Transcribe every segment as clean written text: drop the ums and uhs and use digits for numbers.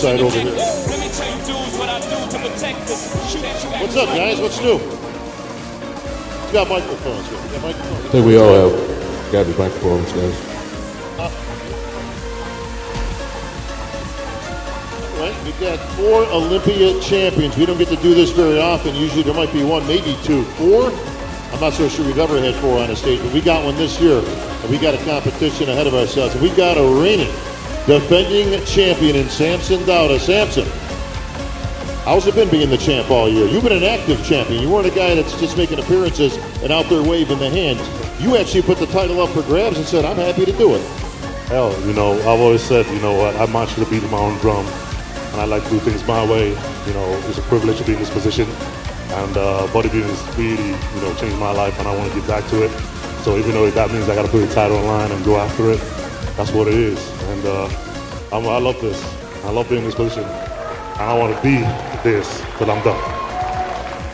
right over here. What's up, guys? What's new? We got microphones here. We got microphones. I think we all have got the microphones, guys. Right, we've got 4 Olympia champions. We don't get to do this very often. Usually there might be 1, maybe 2. 4? I'm not so sure we've ever had 4 on a stage, but we got one this year. And we got a competition ahead of ourselves. And we got a reigning, defending champion in Samson Dauda. Samson, how's it been being the champ all year? You've been an active champion. You weren't a guy that's just making appearances and out there waving the hands. You actually put the title up for grabs and said, I'm happy to do it. Hell, you know, I've always said, you know what, I march to the beat of my own drum. And I like to do things my way. You know, it's a privilege to be in this position. And bodybuilding has really, you know, changed my life, and I want to give back to it. So even though that means I got to put a title online and go after it, that's what it is. And I love this. I love being in this position. And I want to be this till I'm done.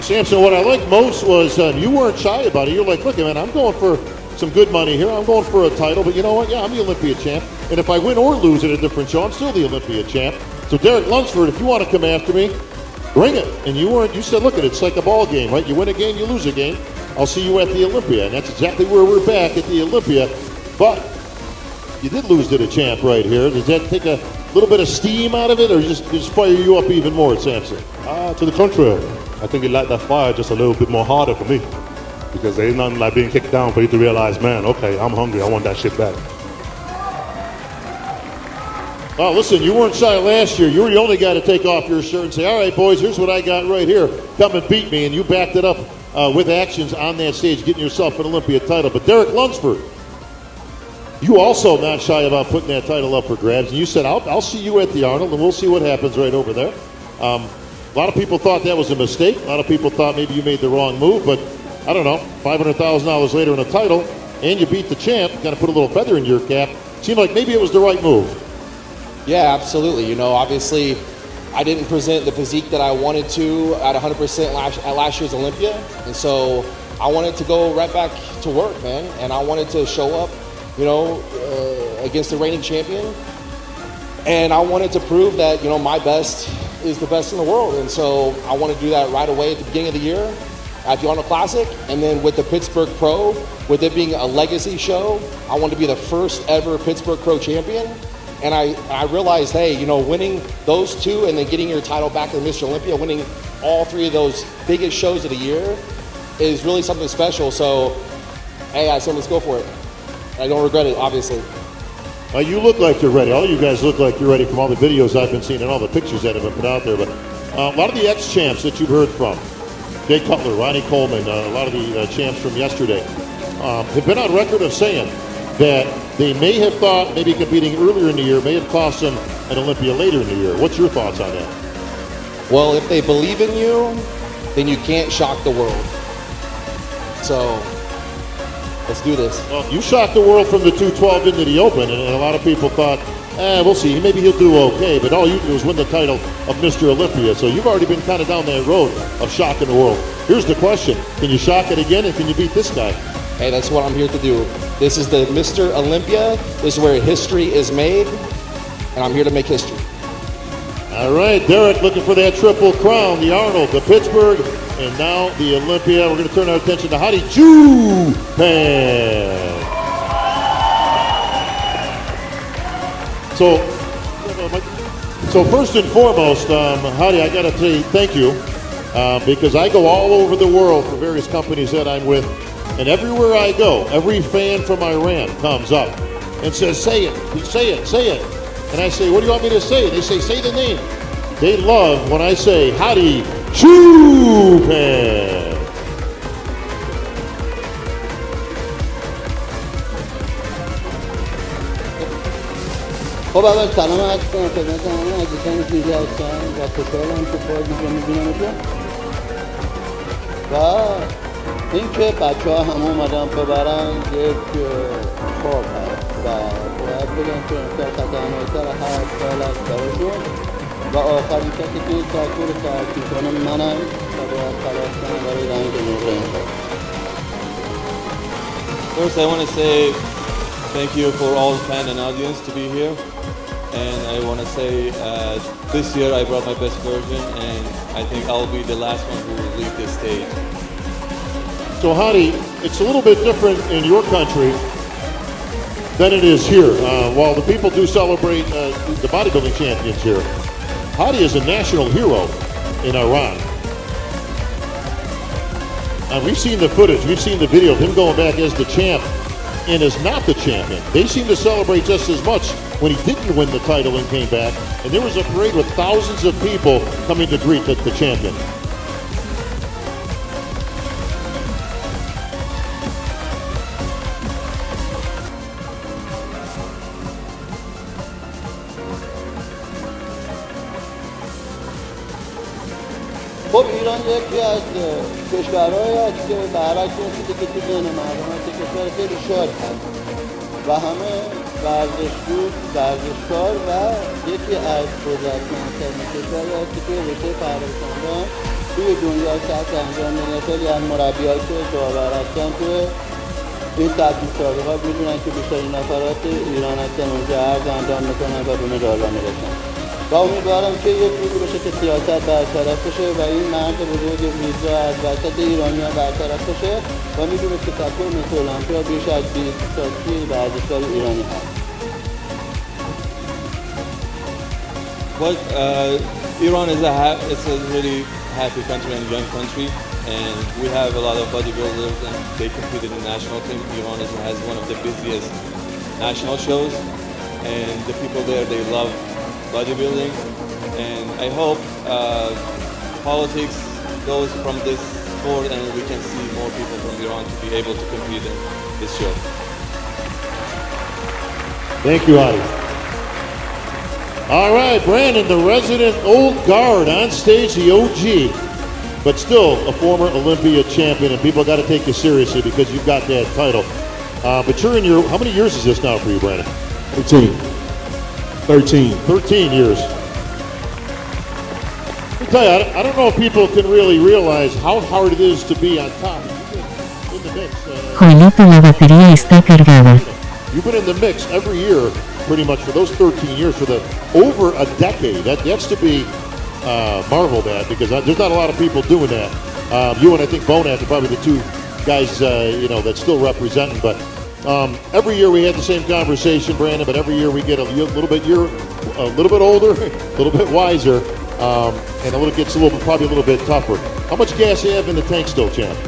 Samson, what I liked most was you weren't shy about it. You're like, look, man, I'm going for some good money here. I'm going for a title, but you know what? Yeah, I'm the Olympia champ. And if I win or lose at a different show, I'm still the Olympia champ. So Derek Lunsford, if you want to come after me, bring it. And you said, look, it's like a ball game, right? You win a game, you lose a game. I'll see you at the Olympia. And that's exactly where we're back, at the Olympia. But you did lose to the champ right here. Does that take a little bit of steam out of it, or just fire you up even more, Samson? To the contrary. I think it light that fire just a little bit more harder for me. Because there ain't nothing like being kicked down for you to realize, man, okay, I'm hungry. I want that shit back. Oh, listen, you weren't shy last year. You were the only guy to take off your shirt and say, all right, boys, here's what I got right here. Come and beat me. And you backed it up with actions on that stage, getting yourself an Olympia title. But Derek Lunsford, you also not shy about putting that title up for grabs. And you said, I'll see you at the Arnold, and we'll see what happens right over there. A lot of people thought that was a mistake. A lot of people thought maybe you made the wrong move. But I don't know, $500,000 later in a title, and you beat the champ, kind of put a little feather in your cap. Seemed like maybe it was the right move. Yeah, absolutely. You know, obviously, I didn't present the physique that I wanted to at 100% at last year's Olympia. And so I wanted to go right back to work, man. And I wanted to show up, you know, against the reigning champion. And I wanted to prove that, you know, my best is the best in the world. And so I want to do that right away at the beginning of the year at the Arnold Classic. And then with the Pittsburgh Pro, with it being a legacy show, I want to be the first ever Pittsburgh Pro champion. And I realized, hey, you know, winning those 2 and then getting your title back in Mr. Olympia, winning all 3 of those biggest shows of the year is really something special. So, hey, I said, let's go for it. I don't regret it, obviously. You look like you're ready. All you guys look like you're ready from all the videos I've been seeing and all the pictures that have been put out there. But a lot of the ex-champs that you've heard from, Jay Cutler, Ronnie Coleman, a lot of the champs from yesterday, have been on record of saying that they may have thought maybe competing earlier in the year may have cost them an Olympia later in the year. What's your thoughts on that? Well, if they believe in you, then you can't shock the world. So, let's do this. Well, you shocked the world from the 212 into the Open, and a lot of people thought, we'll see, maybe he'll do okay, but all you do is win the title of Mr. Olympia. So you've already been kind of down that road of shocking the world. Here's the question. Can you shock it again, and can you beat this guy? Hey, that's what I'm here to do. This is the Mr. Olympia. This is where history is made, and I'm here to make history. All right, Derek looking for that triple crown, the Arnold, the Pittsburgh, and now the Olympia. We're going to turn our attention to Hadi Japan. So first and foremost, Hadi, I got to say thank you because I go all over the world for various companies that I'm with. And everywhere I go, every fan from Iran comes up and says, say it, say it, say it. And I say, what do you want me to say? They say the name. They love when I say, Hadi Japan. خب اول سلام عرض کنم خدمت همه عزیزان دیده هستم و خوشحالم که باز اینجا میبینمتون و اینکه بچه‌ها همه اومدن ببرن یک خواب هست و باید بگم که در خطرناکتر 8 سال است براشون و آخرین کسی که این ساکور رو ترک میکنه منم و باید تلاش کنم برای رنگ نقره این خواب. First I want to say thank you for all the fan and audience to be here. and I want to say this year I brought my best version, and I think I'll be the last one who will leave this stage. So Hadi, it's a little bit different in your country than it is here. While the people do celebrate the bodybuilding champions here, Hadi is a national hero in Iran. We've seen the footage, we've seen the video of him going back as the champ and as not the champion. They seem to celebrate just as much when he didn't win the title and came back. And there was a parade with thousands of people coming to greet the champion. خب ایران یکی از کشورهایی است که برعکس اون چیزی که تو ذهن مردم هست، کشور خیلی شاد هست و همه ورزشجو، ورزشکار و یکی از قدرتمندترین کشوری است که توی رشته پهلوانی توی دنیا تحت انجام میدن. خیلی از مربی‌هایی که داور هستن توی این سطح مسابقات میدونن که بیشترین نفرات ایران هستن، اونجا عرض انجام میکنن و به مدال‌ها میرسن. و امیدوارم که یک روزی بشه که سیاست برطرف بشه و این مرد بزرگ ویزا از وسط ایرانیان برطرف بشه و میدونه که تکر مثل المپیا بیش از 20 تا 30 ورزشکار ایرانی هست. Well, Iran is it's a really happy country and young country, and we have a lot of bodybuilders, and they compete in the national team. Iran has one of the busiest national shows, and the people there, they love bodybuilding, and I hope politics goes from this sport and we can see more people from Iran to be able to compete in this show. Thank you, Hadi. All right, Brandon, the resident old guard on stage, the OG, but still a former Olympia champion, and people got to take you seriously because you've got that title. But you're in your, how many years is this now for you, Brandon? 13 years. I'll tell you, I don't know if people can really realize how hard it is to be on top. In the mix. Juanito, la batería está cargada. You've been in the mix every year, pretty much for those 13 years, for the over a decade. That's to be marveled at because there's not a lot of people doing that. You and I think Bonat are probably the two guys, that's still representing, but. Every year we had the same conversation, Brandon, but every year we get a little bit older, a little bit wiser, and gets probably a little bit tougher. How much gas do you have in the tank still, champ?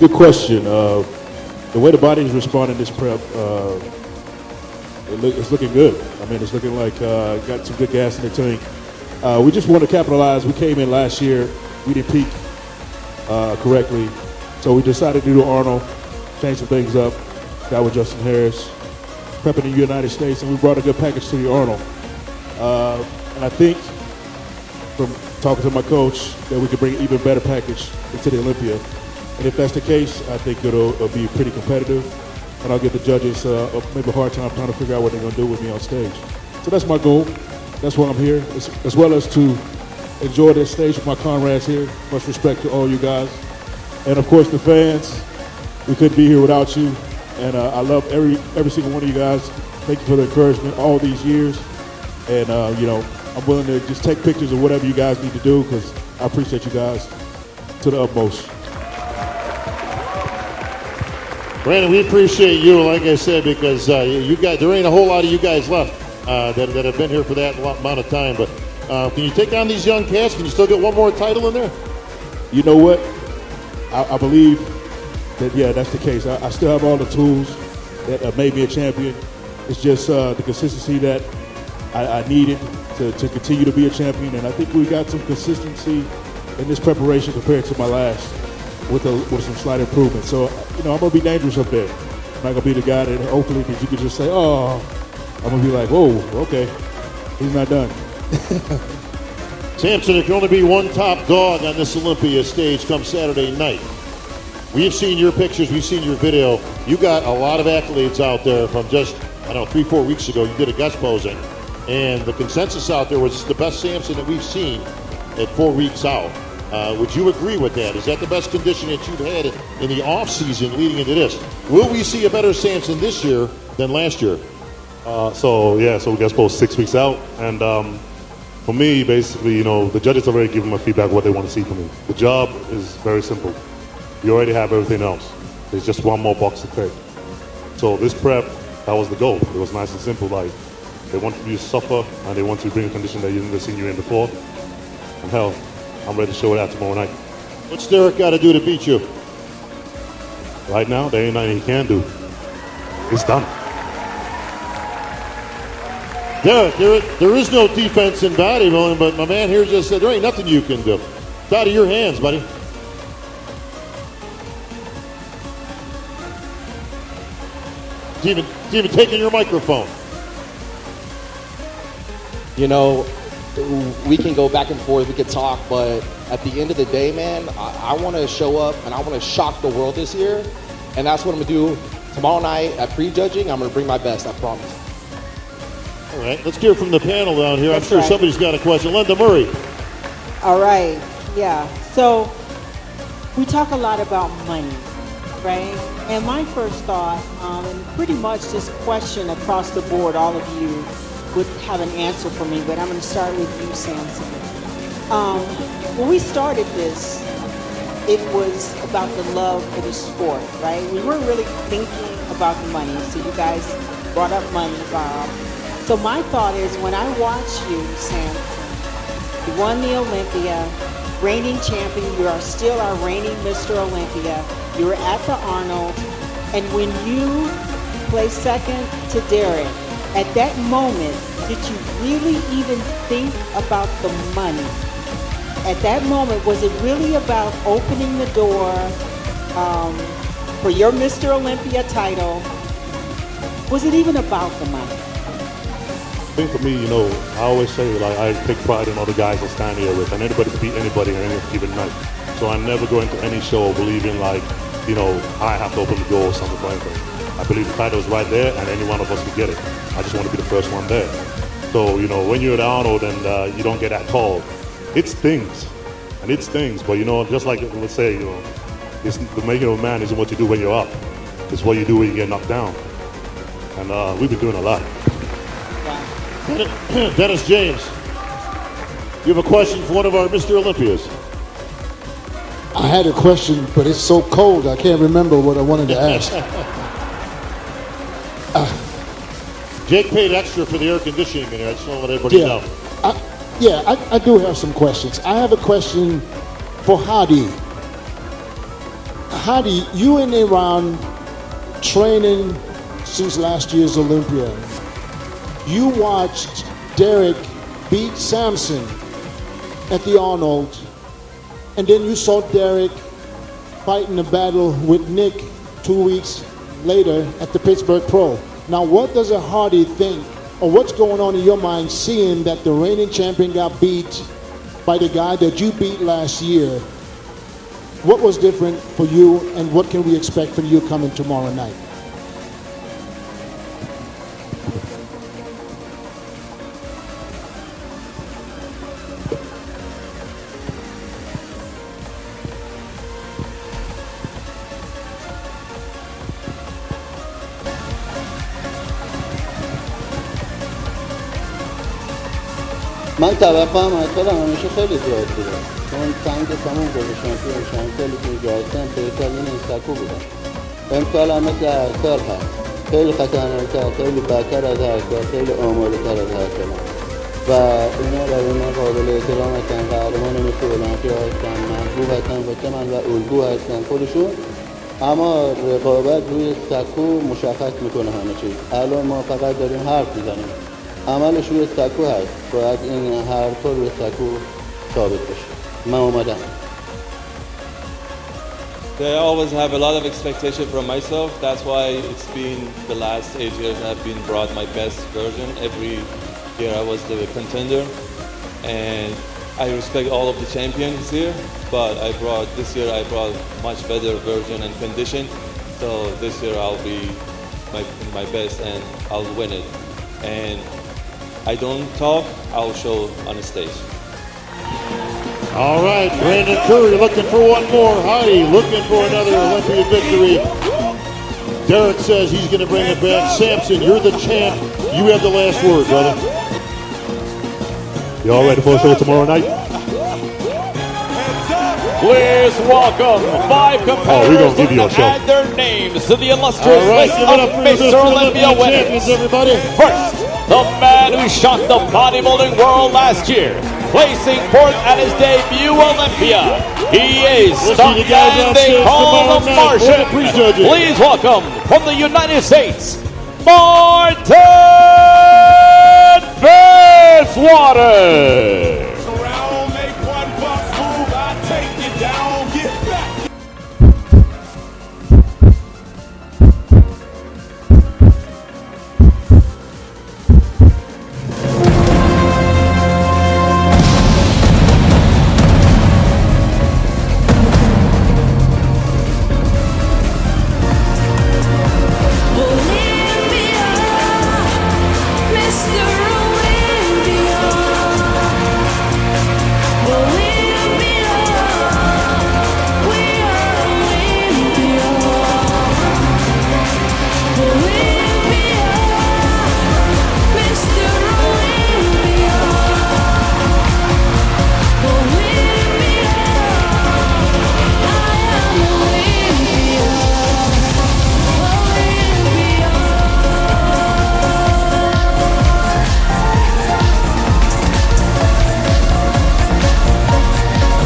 Good question. The way the body is responding this prep, it's looking good. I mean, it's looking like got some good gas in the tank. We just want to capitalize. We came in last year, we didn't peak correctly, so we decided to do Arnold. Change some things up, got with Justin Harris, prepping in the United States, and we brought a good package to the Arnold. And I think from talking to my coach that we could bring an even better package into the Olympia. And if that's the case, I think it'll be pretty competitive, and I'll give the judges maybe a hard time trying to figure out what they're going to do with me on stage. So that's my goal. That's why I'm here, as well as to enjoy this stage with my comrades here. Much respect to all you guys. And of course the fans. We couldn't be here without you, and I love every single one of you guys. Thank you for the encouragement all these years, and I'm willing to just take pictures of whatever you guys need to do because I appreciate you guys to the utmost. Brandon, we appreciate you, like I said, because there ain't a whole lot of you guys left that have been here for that amount of time. But can you take on these young cats? Can you still get one more title in there? You know what? I believe that, yeah, that's the case. I still have all the tools that made me a champion. It's just the consistency that I needed to continue to be a champion, and I think we got some consistency in this preparation compared to my last with some slight improvement. So, I'm going to be dangerous up there. I'm not going to be the guy that hopefully that you could just say, oh, I'm going to be like, whoa, okay, he's not done. Samson, if you only be one top dog on this Olympia stage come Saturday night, we've seen your pictures, we've seen your video. You got a lot of accolades out there from just, 3-4 weeks ago. You did a guest posing. And the consensus out there was it's the best Samson that we've seen at 4 weeks out. Would you agree with that? Is that the best condition that you've had in the off season leading into this? Will we see a better Samson this year than last year? So we got supposed 6 weeks out, and for me, basically, you know, the judges already given my feedback what they want to see from me. The job is very simple. You already have everything else. There's just one more box to tick. So this prep, that was the goal. It was nice and simple. Like, they wanted you to suffer, and they want you to bring a condition that you've never seen you in before. And hell, I'm ready to show it out tomorrow night. What's Derek got to do to beat you? Right now, there ain't nothing he can do. It's done. Derek, there is no defense in bodybuilding, but my man here just said there ain't nothing you can do. It's out of your hands, buddy. It's even taking your microphone. You know, we can go back and forth, we could talk, but at the end of the day, man, I want to show up and I want to shock the world this year, and that's what I'm going to do tomorrow night at pre-judging. I'm going to bring my best, I promise. All right, let's hear from the panel down here. That's I'm sure right. somebody's got a question. Linda Murray. All right, yeah. So we talk a lot about money, right? And my first thought, and pretty much this question across the board, all of you would have an answer for me, but I'm going to start with you, Samson. When we started this, it was about the love for the sport, right? We weren't really thinking about the money, so you guys brought up money, Bob. So my thought is, when I watch you, Samson, you won the Olympia, reigning champion, you are still our reigning Mr. Olympia, you were at the Arnold, and when you placed second to Derek, at that moment, did you really even think about the money? At that moment, was it really about opening the door for your Mr. Olympia title? Was it even about the money? I think for me, you know, I always say, like, I take pride in all the guys I stand here with, and anybody can beat anybody on any given night. So I never go into any show believing, like, you know, I have to open the door or something like that. I believe the title is right there, and any one of us can get it. I just want to be the first one there. So, you know, when you're at Arnold and you don't get that call, it stings. And it stings. But, you know, just like, let's say, you know, it's, the making of a man isn't what you do when you're up. It's what you do when you get knocked down. And we've been doing a lot. Dennis James, you have a question for one of our Mr. Olympias. I had a question, but it's so cold I can't remember what I wanted to ask. Jake paid extra for the air conditioning in here. I just want to let everybody know. I do have some questions. I have a question for Hadi. Hadi, you in Iran training since last year's Olympia. You watched Derek beat Samson at the Arnold, and then you saw Derek fight in a battle with Nick 2 weeks later at the Pittsburgh Pro. Now, what does a Hardy think, or what's going on in your mind seeing that the reigning champion got beat by the guy that you beat last year? What was different for you, and what can we expect from you coming tomorrow night? من توقعم از خودم همیشه خیلی زیاد بوده، چون تنگ تموم گذاشتم توی خیلی توی جایستم پیکال این سکو بودم. امسال هم مثل هر سال هست، خیلی خطرناک‌تر، خیلی بدتر از هر سال، خیلی آماده‌تر از هر سال و اینا برای من قابل احترام هستن. قهرمان مثل المپیا هستن، محبوب هستن واسه من و الگو هستن خودشون. اما رقابت روی سکو مشخص میکنه همه چیز. الان ما فقط داریم حرف میزنیم، عملش روی سکو هست. باید این حرفا روی سکو ثابت بشه. من اومدم. I always have a lot of expectation from myself. That's why it's been the last 8 years I've been brought my best version. Every year I was the contender, and I respect all of the champions here. But this year I brought much better version and condition. So this year I'll be my best and I'll win it. And I don't talk, I'll show on the stage. All right, Brandon Curry looking for one more. Heidi looking for another Olympian victory. Derek says he's going to bring it back. Samson, you're the champ. You have the last word, brother. Y'all ready for a show tomorrow night? Please welcome 5 competitors give you a that show. add their names to the illustrious All right, list give it up of for Mr. Olympia champions, winners. everybody. First, the man who shocked the bodybuilding world last year, placing fourth at his debut Olympia. He is We'll the see you guys man they upstairs call tomorrow the night for the Martian. prejudging. Please welcome from the United States, Martin Fitzwater.